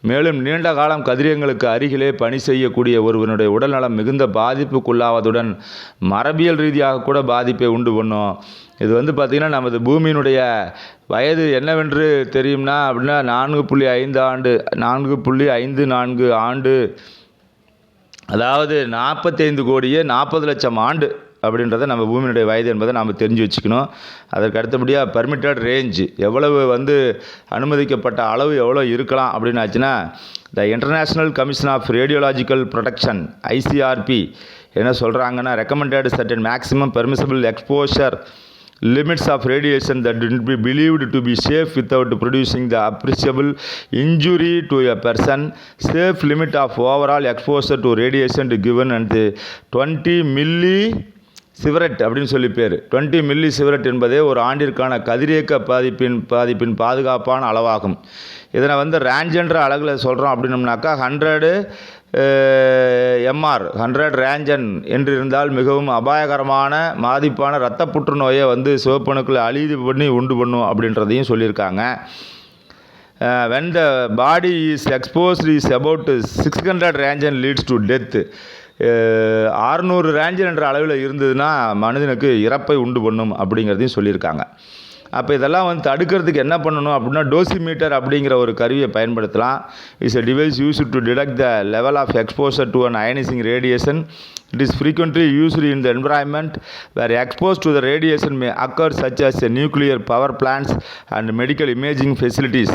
மேலும் நீண்ட காலம் கதிரியங்களுக்கு அருகிலே பணி செய்யக்கூடிய ஒருவனுடைய உடல்நலம் மிகுந்த பாதிப்புக்குள்ளாவதுடன் மரபியல் ரீதியாக கூட பாதிப்பை உண்டு பண்ணும். இது பார்த்திங்கன்னா நமது பூமியினுடைய வயது என்னவென்று தெரியும்னா அப்படின்னா 4.54 ஆண்டு, அதாவது 45 கோடியே 40 லட்சம் ஆண்டு அப்படின்றத நம்ம பூமியினுடைய வயது என்பதை நாம் தெரிஞ்சு வச்சுக்கணும். அதற்கு அடுத்தபடியாக பர்மிட்டட் ரேஞ்சு எவ்வளவு அனுமதிக்கப்பட்ட அளவு எவ்வளோ இருக்கலாம் அப்படின்னு ஆச்சுன்னா, the international commission of radiological protection ICRP என்ன சொல்கிறாங்கன்னா, recommended certain maximum permissible exposure limits of radiation that will be believed to be safe without producing the appreciable injury to a person. Safe limit of overall exposure to radiation to given and 20 milli சிவரெட் அப்படின்னு சொல்லி பேர். 20 milli சிவரெட் என்பதே ஒரு ஆண்டிற்கான கதிரியக்க பாதிப்பின் பாதுகாப்பான அளவாகும். இதனை ரேஞ்ச் என்ற அலகில் சொல்கிறோம் அப்படின்னம்னாக்கா 100 MR 100 ரேஞ்சன் என்று இருந்தால் மிகவும் அபாயகரமான பாதிப்பான இரத்த புற்றுநோயை சிவப்பணுக்களை அழிவு பண்ணி உண்டு பண்ணும் அப்படின்றதையும் சொல்லியிருக்காங்க. when the body is exposed is about 600 ரேஞ்சன் leads to death. 600 ரேஞ்சன் என்ற அளவில் இருந்ததுன்னா மனிதனுக்கு இறப்பை உண்டு பண்ணும் அப்படிங்கிறதையும் சொல்லியிருக்காங்க. அப்போ இதெல்லாம் தடுக்கிறதுக்கு என்ன பண்ணணும் அப்படின்னா, டோசிமீட்டர் அப்படிங்கிற ஒரு கருவியை பயன்படுத்தலாம். Is a device used to detect the level of exposure to an ionizing radiation. It is frequently used in the environment where exposed to the radiation may occur, such as nuclear power plants and medical imaging facilities.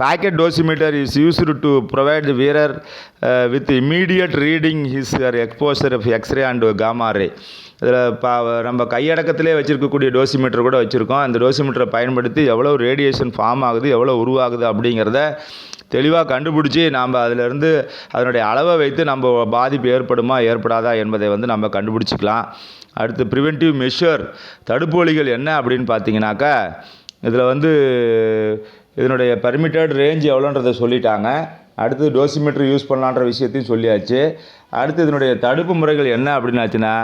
Packet dosimeter is used to provide the wearer with immediate reading his exposure of X-ray and gamma ray. இதில் நம்ம கையடக்கத்திலே வச்சுருக்கக்கூடிய dosimeter கூட வச்சுருக்கோம். அந்த டோசிமீட்டரை பயன்படுத்தி எவ்வளோ radiation form ஆகுது, எவ்வளோ உருவாகுது அப்படிங்கிறத தெளிவாக கண்டுபிடிச்சி நாம் அதிலிருந்து அதனுடைய அளவை வைத்து நம்ம பாதிப்பு ஏற்படுமா ஏற்படாதா என்பதை நம்ம கண்டுபிடிச்சிக்கலாம். அடுத்து ப்ரிவென்டிவ் மெஷர் தடுப்பு வழிகள் என்ன அப்படின்னு பார்த்தீங்கன்னாக்கா, இதில் இதனுடைய பர்மிட்டட் ரேஞ்ச் எவ்வளோன்றதை சொல்லிட்டாங்க. அடுத்து டோசிமீட்டர் யூஸ் பண்ணலான்ற விஷயத்தையும் சொல்லியாச்சு. அடுத்து இதனுடைய தடுப்பு முறைகள் என்ன அப்படின்னாச்சுன்னா,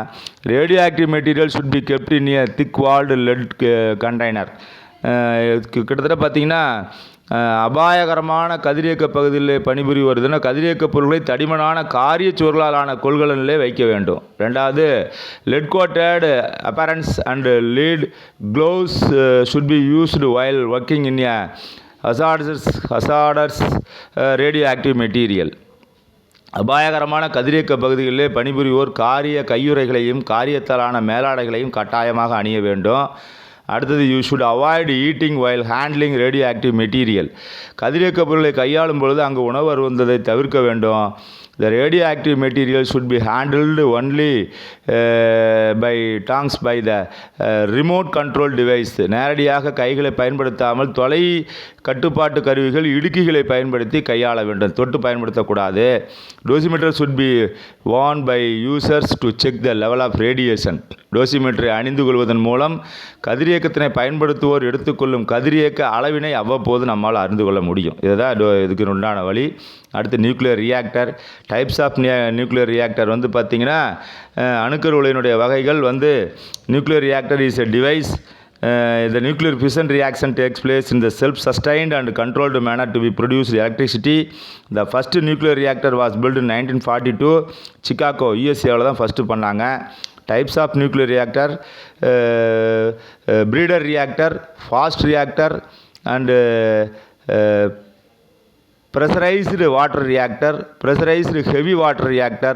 radio active material should be kept in a thick walled lead container. கிட்டத்தட்ட பார்த்திங்கன்னா அபாயகரமான கதிரியக்க பகுதியில் பணிபுரிவதுன்னா கதிரியக்க பொருட்களை தடிமனான காரிய சுவர்களாலான கொள்கலனிலே வைக்க வேண்டும். ரெண்டாவது, lead coated aprons and lead gloves should be used while working in a hazardous radio active material. அபாயகரமான கதிரியக்க பகுதிகளிலே பணிபுரிவோர் காரிய கையுறைகளையும் காரியத்தாலான மேலாடைகளையும் கட்டாயமாக அணிய வேண்டும். அடுத்தது, you should avoid eating while handling radio active material. கதிரியக்க பொருளை கையாளும் பொழுது அங்கு உணவு அருந்துவதை தவிர்க்க வேண்டும். The radioactive material should be handled only by tongues by the remote control device. நேரடியாக கைகளை பயன்படுத்தாமல் தொலை கட்டுப்பாட்டு கருவிகள் இடுக்கிகளை பயன்படுத்தி கையாள வேண்டும், தொட்டு பயன்படுத்தக்கூடாது. Dosimeter should be worn by users to check the level of radiation. டோசிமீட்டரை அணிந்து கொள்வதன் மூலம் கதிரியக்கத்தினை பயன்படுத்துவோர் எடுத்துக்கொள்ளும் கதிரியக்க அளவினை அவ்வப்போது நம்மால் அறிந்து கொள்ள முடியும். இதுதான் இதுக்கு உண்டான வழி. அடுத்து nuclear reactor. Types of nuclear reactor பார்த்திங்கன்னா அணுக்கரு உலையினுடைய வகைகள் nuclear reactor is a device. The nuclear fission reaction takes place in the self-sustained and controlled manner to be produced electricity. The first nuclear reactor was built in 1942. Chicago யூஎஸ்ஏவில் தான் first பண்ணாங்க. Types of nuclear reactor, breeder reactor, fast reactor and pressurized water reactor, pressurized heavy water reactor,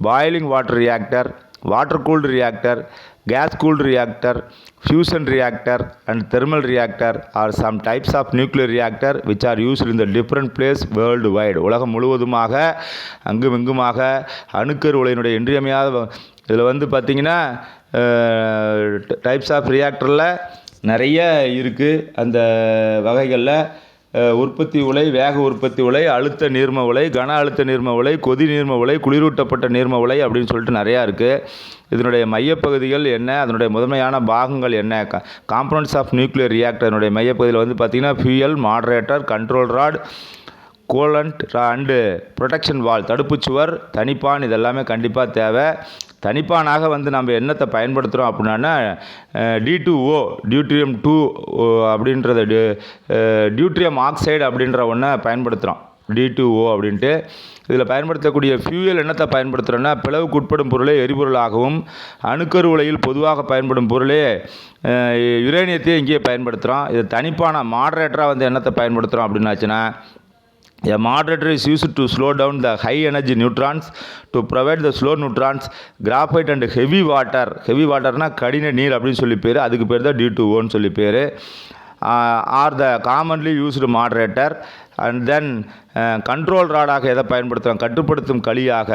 boiling water reactor, water cooled reactor, gas-cooled reactor, fusion reactor and thermal reactor are some types of nuclear reactor which are used in the different place worldwide. உலகம் முழுவதுமாக அங்குமிங்குமாக அணுக்கரு உலையினுடைய இன்றியமையாத இதில் வந்து பார்த்திங்கன்னா types of ரியாக்டரில் நிறைய இருக்குது. அந்த வகைகளில் உற்பத்தி உலை, வேக உற்பத்தி உலை, அழுத்த நீர்ம உலை, கன அழுத்த நீர்ம உலை, கொதி நீர்ம உலை, குளிரூட்டப்பட்ட நீர்ம உலை அப்படின்னு சொல்லிட்டு நிறையா இருக்குது. இதனுடைய மையப்பகுதிகள் என்ன, அதனுடைய முதன்மையான பாகங்கள் என்ன, காம்பனன்ட்ஸ் ஆஃப் நியூக்ளியர் ரியாக்டர் இதனுடைய மையப்பகுதியில் வந்து பார்த்திங்கன்னா fuel, moderator, control rod, coolant and protection wall, தடுப்புச்சுவர், தனிப்பான் இதெல்லாமே கண்டிப்பாக தேவை. தனிப்பானாக வந்து நம்ம என்னத்தை பயன்படுத்துகிறோம் அப்படின்னா D2O டியூட்ரியம் 2 அப்படின்றத டியூட்ரியம் ஆக்சைடு அப்படின்ற ஒன்றை பயன்படுத்துகிறோம். D2O அப்படின்ட்டு இதில் பயன்படுத்தக்கூடிய ஃபியூயல் என்னத்தை பயன்படுத்துகிறோன்னா பிளவுக்கு உட்படும் பொருளே எரிபொருளாகவும், அணுக்கரு உலையில் பொதுவாக பயன்படும் பொருளே யுரேனியத்தையே இங்கேயே பயன்படுத்துகிறோம். இது தனிப்பான மாடரேட்டராக வந்து என்னத்தை பயன்படுத்துகிறோம் அப்படின்னாச்சுன்னா a moderator is used to slow down the high energy neutrons to provide the slow neutrons. Graphite and heavy waterனா கடின நீர் அப்படின்னு சொல்லி பேர், அதுக்கு பேர் தான் D2Oன்னு சொல்லி பேர். Are the commonly used moderator. And then control ராடாக எதை பயன்படுத்துகிறோம், கட்டுப்படுத்தும் களியாக.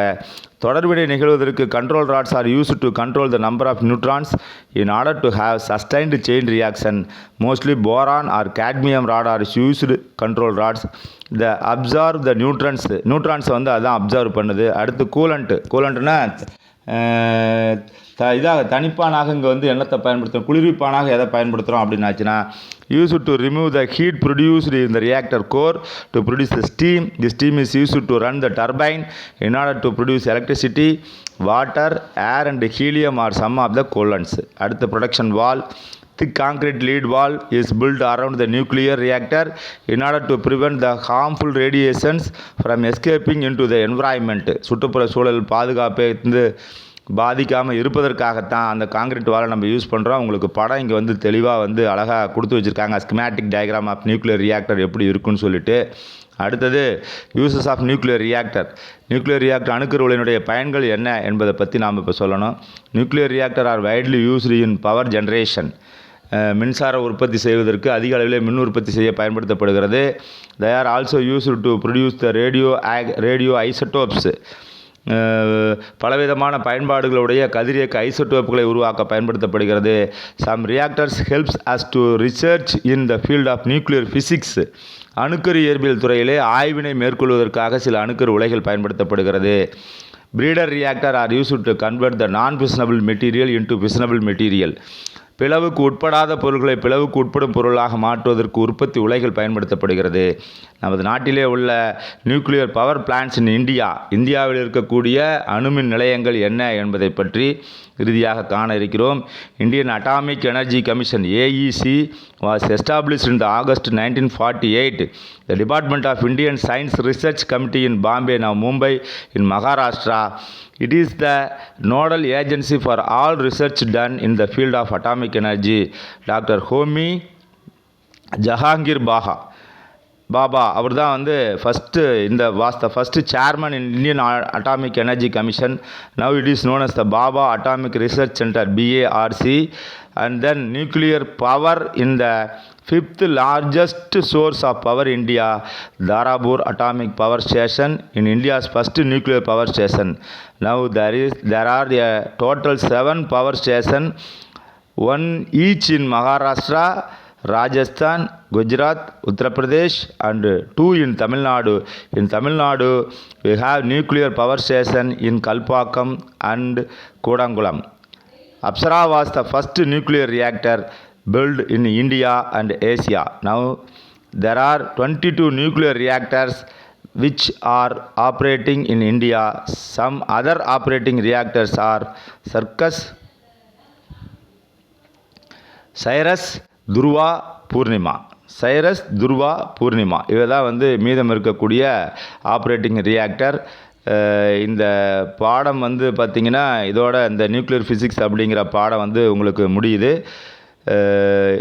தொடர்வினை நிகழ்வதற்கு control rods are use to control the number of neutrons in order to have sustained chain reaction. Mostly boron or cadmium rod are used control rods. The absorb the நியூட்ரான்ஸை வந்து அதான் அப்சார்வ் பண்ணுது. அடுத்து கூலண்ட்னா இதாக தனிப்பானாக இங்கே வந்து என்னத்தை பயன்படுத்துகிறோம், குளிர்விப்பானாக எதை பயன்படுத்துகிறோம் அப்படின்னாச்சுன்னா use to remove the heat produced in the reactor core to produce the steam. The steam is use to run the turbine in order to produce electricity. Water, air and helium are some of the coolants. அடுத்த protection wall. Thick concrete lead wall is built around the nuclear reactor in order to prevent the harmful radiations from escaping into the environment. சுற்றுப்புற சூழல் பாதுகாப்பை வந்து பாதிக்காமல் இருப்பதற்காகத்தான் அந்த concrete வாலை நம்ம use பண்ணுறோம். உங்களுக்கு படம் இங்கே வந்து தெளிவாக வந்து அழகாக கொடுத்து வச்சுருக்காங்க, schematic diagram of nuclear reactor எப்படி இருக்குன்னு சொல்லிட்டு. அடுத்தது யூசஸ் ஆஃப் நியூக்ளியர் ரியாக்டர் அணுக்கரு உலையினுடைய பயன்கள் என்ன என்பதை பற்றி நாம் இப்போ சொல்லணும். Nuclear reactor are widely used in power generation. மின்சார உற்பத்தி செய்வதற்கு அதிக அளவில் மின் உற்பத்தி செய்ய பயன்படுத்தப்படுகிறது. They are also used to produce the radio isotopes. பலவிதமான பயன்பாடுகளுடைய கதிரியக்க ஐசோடோப்புகளை உருவாக்க பயன்படுத்தப்படுகிறது. Some reactors helps as to research in the field of nuclear physics. அணுக்கரு இயற்பியல் துறையிலே ஆய்வினை மேற்கொள்வதற்காக சில அணுக்கரு உலைகள் பயன்படுத்தப்படுகிறது. Breeder reactor are used to convert the non fissionable material into fissionable material. பிளவுக்கு உட்படாத பொருட்களை பிளவுக்கு உட்படும் பொருளாக மாற்றுவதற்கு உற்பத்தி உலைகள் பயன்படுத்தப்படுகிறது. நமது நாட்டிலே உள்ள நியூக்ளியர் பவர் பிளான்ட்ஸ் இன் இந்தியாவில் இருக்கக்கூடிய அணுமின் நிலையங்கள் என்ன என்பதை பற்றி இறுதியாக காண இருக்கிறோம். Indian atomic energy commission AEC was established in August 1948. The Department of Indian Science Research Committee in Bombay, now Mumbai in Maharashtra. It is the nodal agency for all research done in the field of atomic energy. Dr. Homi Jahangir Bhabha அவர் தான் வந்து first chairman in Indian atomic energy commission. Now it is known as the Bhabha atomic research centre BARC. And then nuclear power in the 5th largest source of power India, Darapur Atomic Power Station in India's first nuclear power station. Now there are a total 7 power stations, one each in Maharashtra, Rajasthan, Gujarat, Uttar Pradesh and 2 in Tamil Nadu. In Tamil Nadu we have nuclear power station in Kalpakkam and Kodangulam. Apsara was the first nuclear reactor built in India and Asia. Now there are 22 nuclear reactors which are operating in India. Some other operating reactors are Cyrus, Dhruva, Purnima. இவைதான் வந்து மீதம் இருக்கக்கூடிய operating reactor. இந்த பாடம் வந்து பார்த்திங்கன்னா இதோட இந்த நியூக்ளியர் ஃபிசிக்ஸ் அப்படிங்கிற பாடம் வந்து உங்களுக்கு முடியுது.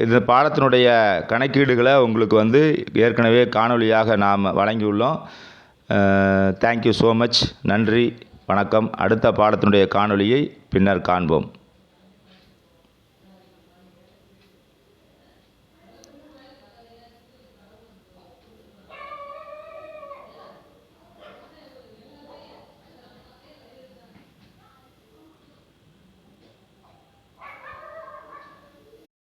இந்த பாடத்தினுடைய கணக்கீடுகளை உங்களுக்கு வந்து ஏற்கனவே காணொலியாக நாம் வழங்கியுள்ளோம். Thank you so much. நன்றி, வணக்கம். அடுத்த பாடத்தினுடைய காணொலியை பின்னர் காண்போம்.